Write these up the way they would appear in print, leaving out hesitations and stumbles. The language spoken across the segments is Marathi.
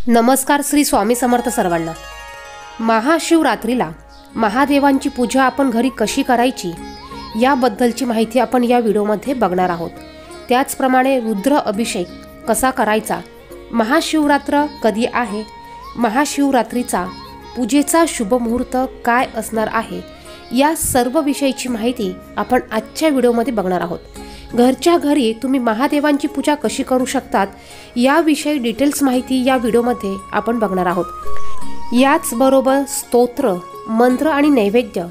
नमस्कार श्री स्वामी समर्थ सर्वांना। महाशिवरात्रीला महादेवांची पूजा आपण घरी कशी करायची याबद्दलची माहिती आपण या व्हिडिओमध्ये बघणार आहोत। त्याचप्रमाणे रुद्र अभिषेक कसा करायचा, महाशिवरात्र कधी आहे, महाशिवरात्रीचा पूजेचा शुभ मुहूर्त काय असणार आहे, या सर्व विषयीची माहिती आपण आजच्या व्हिडिओमध्ये बघणार आहोत। घरच्या घरी तुम्ही महादेवांची पूजा कशी करू शकतात याविषयी डिटेल्स माहिती या व्हिडिओमध्ये आपण बघणार आहोत। याचबरोबर स्तोत्र, मंत्र आणि नैवेद्य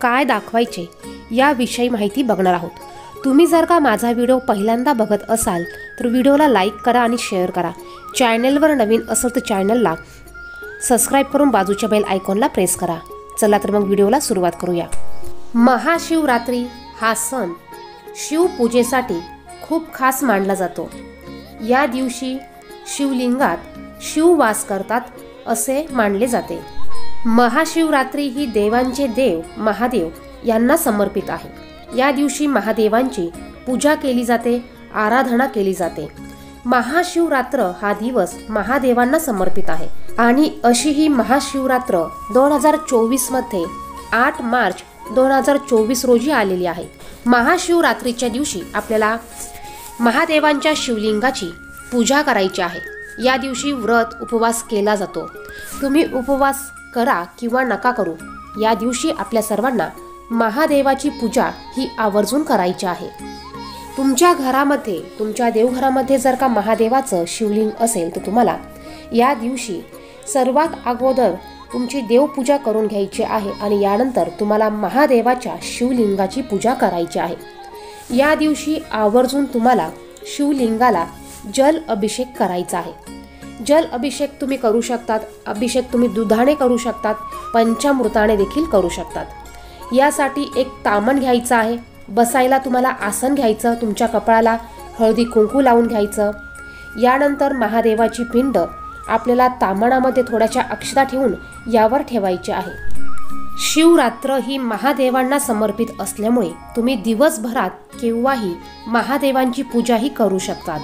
काय दाखवायचे याविषयी माहिती बघणार आहोत। तुम्ही जर का माझा व्हिडिओ पहिल्यांदा बघत असाल तर व्हिडिओला लाईक करा आणि शेअर करा। चॅनलवर नवीन असेल तर चॅनलला सबस्क्राईब करून बाजूच्या बेल आयकॉनला प्रेस करा। चला तर मग व्हिडिओला सुरुवात करूया। महाशिवरात्री हा सण शिवपूजेसाठी खूप खास मानला जातो। या दिवशी शिवलिंगात शिव वास करतात असे मानले जाते। महाशिवरात्री ही देवांचे देव महादेव यांना समर्पित आहे। या दिवशी महादेवांची पूजा केली जाते, आराधना केली जाते। महाशिवरात्र हा दिवस महादेवांना समर्पित आहे आणि अशी ही महाशिवरात्र 2024 मध्ये 8 मार्च 2024 रोजी आलेली आहे। महाशिवरात्रीच्या दिवशी आपल्याला महादेवांच्या शिवलिंगाची पूजा करायची आहे। या दिवशी व्रत उपवास केला जातो। तुम्ही उपवास करा किंवा नका करू, या दिवशी आपल्या सर्वांना महादेवाची पूजा ही आवर्जून करायची आहे। तुमच्या घरामध्ये, तुमच्या देवघरामध्ये जर का महादेवाचं शिवलिंग असेल तर तुम्हाला या दिवशी सर्वात अगोदर तुमची देवपूजा करून घ्यायची आहे आणि यानंतर तुम्हाला महादेवाच्या शिवलिंगाची पूजा करायची आहे। या दिवशी आवर्जून तुम्हाला शिवलिंगाला जल अभिषेक करायचा आहे। जल अभिषेक तुम्ही करू शकतात, अभिषेक तुम्ही दुधाने करू शकतात, पंचामृताने देखील करू शकतात। यासाठी एक तामण घ्यायचं आहे, बसायला तुम्हाला आसन घ्यायचं, तुमच्या कपाळाला हळदी कुंकू लावून घ्यायचं। यानंतर महादेवाची पिंड आपल्याला तामणामध्ये थोड्याशा अक्षता ठेवून यावर ठेवायची आहे। शिवरात्र ही महादेवांना समर्पित असल्यामुळे तुम्ही दिवसभरात केव्हाही महादेवांची पूजाही करू शकतात।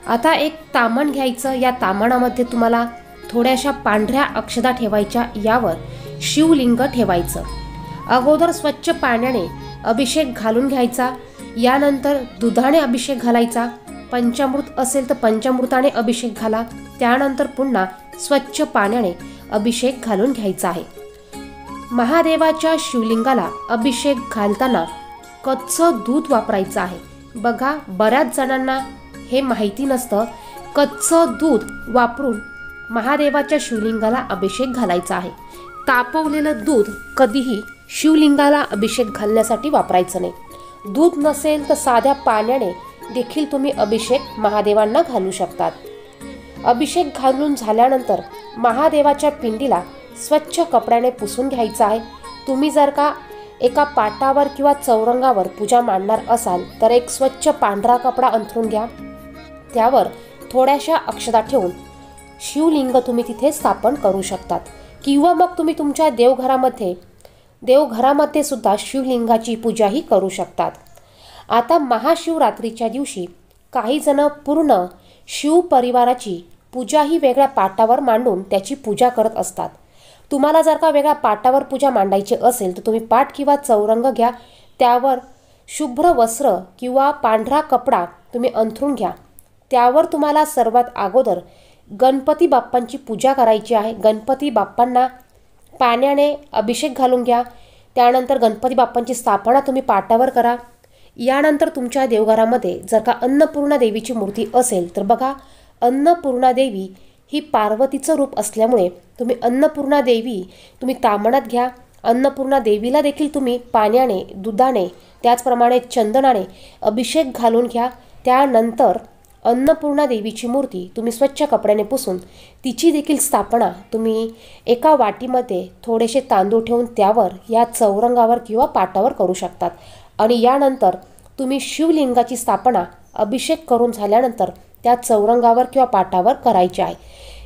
आता एक तामण घ्यायचं, या तामणामध्ये तुम्हाला थोड्याशा पांढऱ्या अक्षता ठेवायच्या, यावर शिवलिंग ठेवायचं। अगोदर स्वच्छ पाण्याने अभिषेक घालून घ्यायचा, यानंतर दुधाने अभिषेक घालायचा, पंचामृत असेल तर पंचामृताने अभिषेक घाला, त्यानंतर पुन्हा स्वच्छ पाण्याने अभिषेक घालून घ्यायचा आहे। महादेवाच्या शिवलिंगाला अभिषेक घालताना कच्चं दूध वापरायचं आहे। बघा, बऱ्याच जणांना हे माहिती नसतं, कच्चं दूध वापरून महादेवाच्या शिवलिंगाला अभिषेक घालायचा आहे। तापवलेलं दूध कधीही शिवलिंगाला अभिषेक घालण्यासाठी वापरायचं नाही। दूध नसेल तर साध्या पाण्याने देखील तुम्ही अभिषेक महादेवांना घालू शकतात। अभिषेक घालून झाल्यानंतर महादेवाच्या पिंडीला स्वच्छ कपड्याने पुसून घ्यायचं आहे। तुम्ही जर का एका पाटावर किंवा चौरंगावर पूजा मांडणार असाल तर एक स्वच्छ पांढरा कपडा अंथरून घ्या, त्यावर थोड्याशा अक्षता ठेवून शिवलिंग तुम्ही तिथे स्थापन करू शकतात। किंवा मग तुम्ही तुमच्या देवघरामध्ये सुद्धा शिवलिंगाची पूजाही करू शकतात। आता महाशिवरात्रीच्या दिवशी काही जण पूर्ण शिव परिवाराची पूजा ही वेगळ्या पाटावर मांडून त्याची पूजा करत असतात। तुम्हाला जर का वेगळ्या पाटावर पूजा मांडायची असेल तर तुम्ही पाट किंवा चौरंग घ्या, त्यावर शुभ्र वस्त्र किंवा पांढरा कपडा तुम्ही अंथरून घ्या। त्यावर तुम्हाला सर्वात अगोदर गणपती बाप्पांची पूजा करायची आहे। गणपती बाप्पांना पाण्याने अभिषेक घालून घ्या, त्यानंतर गणपती बाप्पांची स्थापना तुम्ही पाटावर करा। यानंतर तुमच्या देवघरामध्ये जर का अन्नपूर्णा देवीची मूर्ती असेल तर बघा, अन्नपूर्णा देवी ही पार्वतीचं रूप असल्यामुळे तुम्ही अन्नपूर्णा देवी तुम्ही तामणात घ्या। अन्नपूर्णा देवीला देखील तुम्ही पाण्याने, दुधाने, त्याचप्रमाणे चंदनाने अभिषेक घालून घ्या। त्यानंतर अन्नपूर्णा देवीची मूर्ती तुम्ही स्वच्छ कपड्याने पुसून तिची देखील स्थापना तुम्ही एका वाटीमध्ये थोडेसे तांदूळ ठेवून त्यावर या चौरंगावर किंवा पाटावर करू शकतात। आणि यानंतर तुम्ही शिवलिंगाची स्थापना अभिषेक करून झाल्यानंतर त्या चौरंगावर किंवा पाटावर करायचे आहे।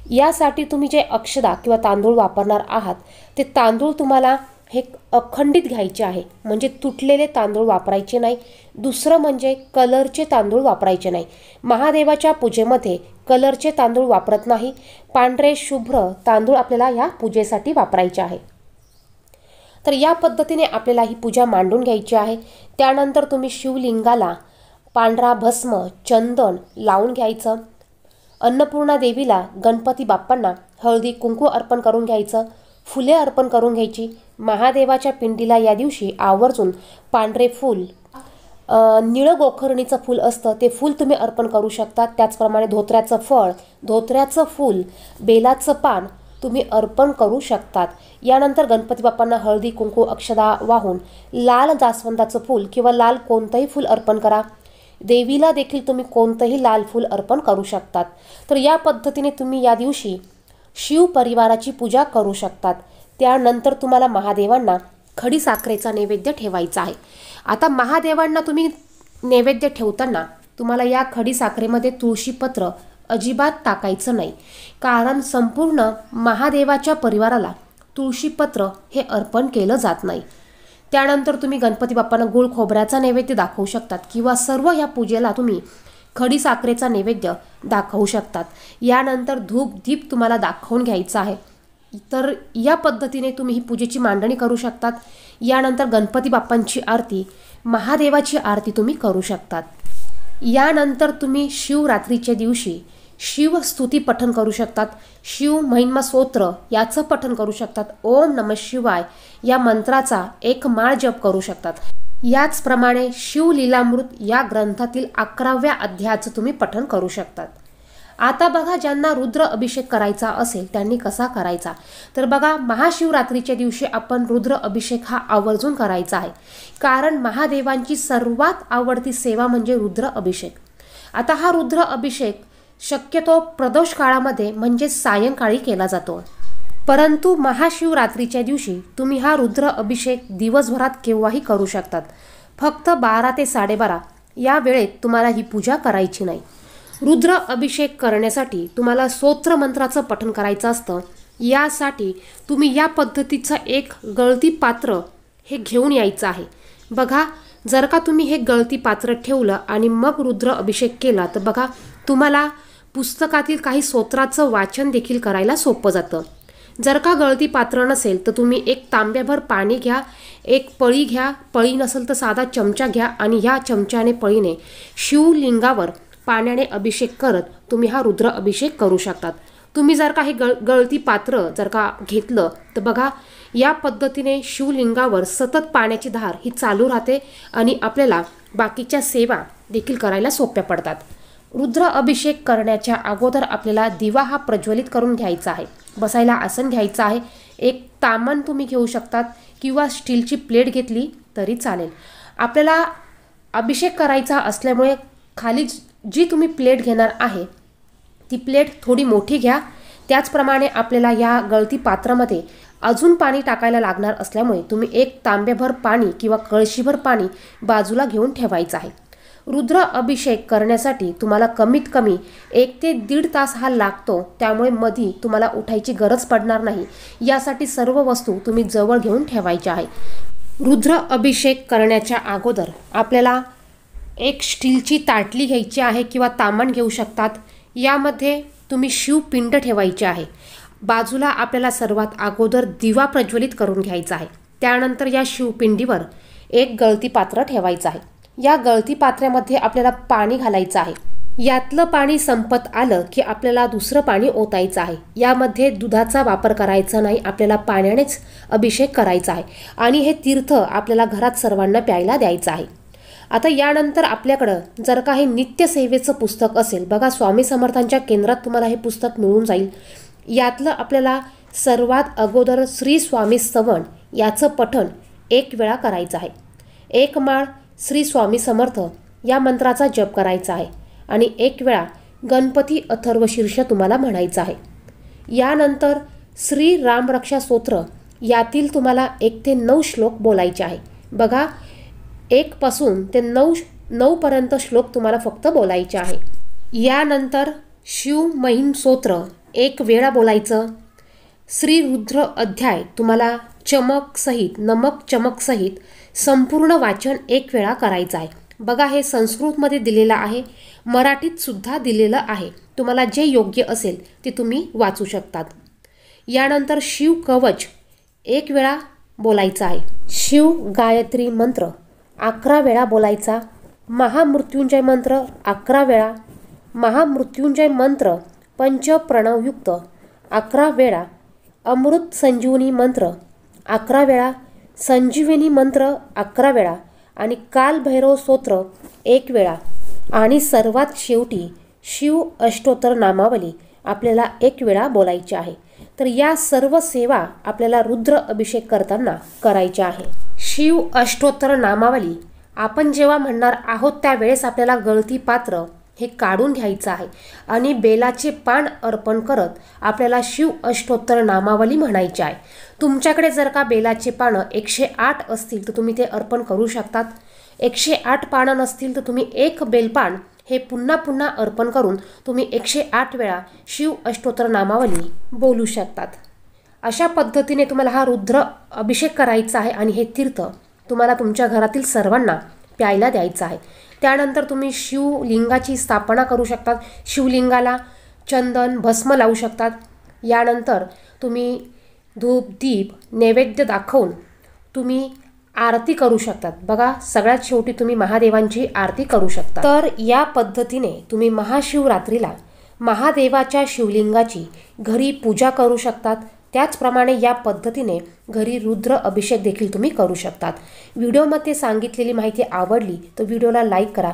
यासाठी तुम्ही जे अक्षता किंवा तांदूळ वापरणार आहात ते तांदूळ तुम्हाला हे अखंडित घ्यायचे आहे, म्हणजे तुटलेले तांदूळ वापरायचे नाही। दुसरं म्हणजे कलरचे तांदूळ वापरायचे नाही। महादेवाच्या पूजेमध्ये कलरचे तांदूळ वापरत नाही. पांढरे शुभ्र तांदूळ आपल्याला या पूजेसाठी वापरायचे आहे. तर या पद्धतीने आपल्याला ही पूजा मांडून घ्यायची आहे. त्यानंतर तुम्ही शिवलिंगाला पांढरा भस्म चंदन लावून घ्यायचं. अन्नपूर्णा देवीला गणपती बाप्पांना हळदी कुंकू अर्पण करून घ्यायचं. फुले अर्पण करून घ्यायची. महादेवाच्या पिंडीला या दिवशी आवर्जून पांढरे फूल, निळं गोखरणीचं फूल असतं ते फूल तुम्ही अर्पण करू शकता. त्याचप्रमाणे धोत्र्याचं फळ, धोत्र्याचं फूल, बेलाचं पान तुम्ही अर्पण करू शकतात. यानंतर गणपती बाप्पांना हळदी कुंकू अक्षदा वाहून लाल जास्वंदाचं फूल किंवा लाल कोणतंही फूल अर्पण करा. देवीला देखील तुम्ही कोणतंही लाल फूल अर्पण करू शकतात. तर या पद्धतीने तुम्ही या दिवशी शिव परिवाराची पूजा करू शकतात. त्यानंतर तुम्हाला महादेवांना खडी साखरेचा नैवेद्य ठेवायचा आहे. आता महादेवांना तुम्ही नैवेद्य ठेवताना तुम्हाला या खडी साखरेमध्ये तुळशीपत्र अजिबात टाकायचं नाही, कारण संपूर्ण महादेवाच्या परिवाराला तुळशीपत्र हे अर्पण केलं जात नाही. त्यानंतर तुम्ही गणपती बाप्पांना गुळ खोबऱ्याचा नैवेद्य दाखवू शकतात किंवा सर्व या पूजेला तुम्ही खडी साखरेचा नैवेद्य दाखवू शकतात. यानंतर धूप दीप तुम्हाला दाखवून घ्यायचा आहे. तर या पद्धतीने तुम्ही ही पूजेची मांडणी करू शकतात. यानंतर गणपती बाप्पांची आरती, महादेवाची आरती तुम्ही करू शकतात. यानंतर तुम्ही शिवरात्रीच्या दिवशी शिवस्तुती पठण करू शकतात. शिव महिमा स्तोत्र याचं पठण करू शकतात. ओम नमः शिवाय या मंत्राचा एक माळ जप करू शकतात. याचप्रमाणे शिवलीलामृत या ग्रंथातील 11व्या अध्यायाचं तुम्ही पठण करू शकतात. आता बघा, ज्यांना रुद्र अभिषेक करायचा असेल त्यांनी कसा करायचा, तर बघा, महाशिवरात्रीच्या दिवशी आपण रुद्र अभिषेक हा आवर्जून करायचा आहे, कारण महादेवांची सर्वात आवडती सेवा म्हणजे रुद्र अभिषेक. आता हा रुद्र अभिषेक शक्यतो प्रदोष काळामध्ये म्हणजे सायंकाळी केला जातो, परंतु महाशिवरात्रीच्या दिवशी तुम्ही हा रुद्र अभिषेक दिवसभरात केव्हाही करू शकतात. फक्त 12 ते 12:30 या वेळेत तुम्हाला ही पूजा करायची नाही. रुद्र अभिषेक करण्यासाठी तुम्हाला स्तोत्र मंत्राचं पठण करायचं असतं. यासाठी तुम्ही या पद्धतीचं एक गळती पात्र हे घेऊन यायचं आहे. बघा, जर का तुम्ही हे गळती पात्र ठेवलं आणि मग रुद्र अभिषेक केला तर बघा, तुम्हाला पुस्तकातील काही स्तोत्राचं वाचन देखील करायला सोपं जातं. जर का गळती पात्र नसेल तर तुम्ही एक तांब्याभर पाणी घ्या, एक पळी घ्या, पळी नसेल तर साधा चमचा घ्या आणि ह्या चमच्याने पळीने शिवलिंगावर पाण्याने अभिषेक करत तुम्ही हा रुद्र अभिषेक करू शकतात. तुम्ही जर का हे गळती पात्र जर का घेतलं तर बघा, या पद्धतीने शिवलिंगावर सतत पाण्याची धार ही चालू राहते आणि आपल्याला बाकीच्या सेवा देखील करायला सोप्या पडतात. रुद्र अभिषेक करण्याच्या अगोदर आपल्याला दिवा हा प्रज्वलित करून घ्यायचा आहे. बसायला आसन घ्यायचं आहे. एक तामण तुम्ही घेऊ शकतात किंवा स्टीलची प्लेट घेतली तरी चालेल. आपल्याला अभिषेक करायचा असल्यामुळे खाली जी तुम्ही प्लेट घेणार आहे ती प्लेट थोडी मोठी घ्या. त्याचप्रमाणे आपल्याला या गळती पात्रामध्ये अजून पाणी टाकायला लागणार असल्यामुळे तुम्ही एक तांब्याभर पाणी किंवा कळशीभर पाणी बाजूला घेऊन ठेवायचं आहे. रुद्र अभिषेक करण्यासाठी तुम्हाला कमीत कमी 1 ते 1.5 तास हा लागतो, त्यामुळे मधी तुम्हाला उठायची गरज पडणार नाही. यासाठी सर्व वस्तू तुम्ही जवळ घेऊन ठेवायच्या आहे. रुद्र अभिषेक करण्याच्या अगोदर आपल्याला एक स्टीलची ताटली घ्यायची आहे किंवा तामण घेऊ शकतात. यामध्ये तुम्ही शिवपिंड ठेवायचे आहे. बाजूला आपल्याला सर्वात अगोदर दिवा प्रज्वलित करून घ्यायचा आहे. त्यानंतर या शिवपिंडीवर एक गळती पात्र ठेवायचं आहे. या गळती पात्र्यामध्ये आपल्याला पाणी घालायचं आहे. यातलं पाणी संपत आलं की आपल्याला दुसरं पाणी ओतायचं आहे. यामध्ये दुधाचा वापर करायचा नाही, आपल्याला पाण्यानेच अभिषेक करायचा आहे आणि हे तीर्थ आपल्याला घरात सर्वांना प्यायला द्यायचं आहे. आता यानंतर आपल्याकडं जर का हे नित्यसेवेचं पुस्तक असेल, बघा, स्वामी समर्थांच्या केंद्रात तुम्हाला हे पुस्तक मिळून जाईल. यातलं आपल्याला सर्वात अगोदर श्री स्वामी स्तवन याचं पठण 1 वेळा करायचं आहे. 1 माळ श्री स्वामी समर्थ या मंत्राचा जप करायचा आहे आणि 1 वेळा गणपती अथर्व शीर्ष तुम्हाला म्हणायचं आहे. यानंतर श्री रामरक्षा स्तोत्र यातील तुम्हाला 1 ते 9 श्लोक बोलायचे आहे. बघा, 1 पासून ते 9 पर्यंत श्लोक तुम्हाला फक्त बोलायचे आहे. यानंतर शिव महिम स्तोत्र 1 वेळा बोलायचं. श्री रुद्र अध्याय तुम्हाला चमक सहित, नमक चमक सहित संपूर्ण वाचन 1 वेळा करायचं आहे. बघा, हे संस्कृतमध्ये दिलेलं आहे. मराठीत सुद्धा दिलेलं आहे. तुम्हाला जे योग्य असेल ते तुम्ही वाचू शकतात. यानंतर शिव कवच 1 वेळा बोलायचा आहे. शिव गायत्री मंत्र 11 वेळा बोलायचा. महामृत्युंजय मंत्र 11 वेळा. महामृत्युंजय मंत्र पंचप्रणवयुक्त 11 वेळा. अमृत संजीवनी मंत्र 11 वेळा. संजीवनी मंत्र 11 वेळा आणि कालभैरव स्तोत्र 1 वेळा. आणि सर्वात शेवटी शिव अष्टोत्तर नामावली आपल्याला 1 वेळा बोलायची आहे. तर या सर्व सेवा आपल्याला रुद्र अभिषेक करताना करायच्या आहे. शिव अष्टोत्तर नामावली आपण जेव्हा म्हणणार आहोत त्यावेळेस आपल्याला गळती पात्र हे काढून घ्यायचं आहे आणि बेलाचे पान अर्पण करत आपल्याला शिव अष्टोत्तर नामावली म्हणायची आहे. तुमच्याकडे जर का बेलाचे पानं 108 असतील तर तुम्ही ते अर्पण करू शकतात. 108 पानं नसतील तर तुम्ही 1 बेलपान हे पुन्हा पुन्हा अर्पण करून तुम्ही 108 वेळा शिव अष्टोत्तर नामावली बोलू शकतात. अशा पद्धतीने तुम्हाला हा रुद्र अभिषेक करायचा आहे आणि हे तीर्थ तुम्हाला तुमच्या घरातील सर्वांना प्यायला द्यायचं आहे. त्यानंतर तुम्ही शिवलिंगाची स्थापना करू शकतात. शिवलिंगाला चंदन भस्म लावू शकतात. यानंतर तुम्ही धूप दीप नैवेद्य दाखवून तुम्ही आरती करू शकतात. बघा, सगळ्यात शेवटी तुम्ही महादेवांची आरती करू शकता. तर या पद्धतीने तुम्ही महाशिवरात्रीला महादेवाच्या शिवलिंगाची घरी पूजा करू शकतात. त्याचप्रमाणे या पद्धतीने घरी रुद्र अभिषेक देखील तुम्ही करू शकतात. व्हिडिओमध्ये सांगितलेली माहिती आवडली तर व्हिडिओला लाईक करा.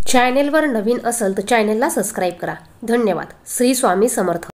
चॅनेलवर नवीन असेल तर चॅनेलला सबस्क्राईब करा. धन्यवाद. श्री स्वामी समर्थ.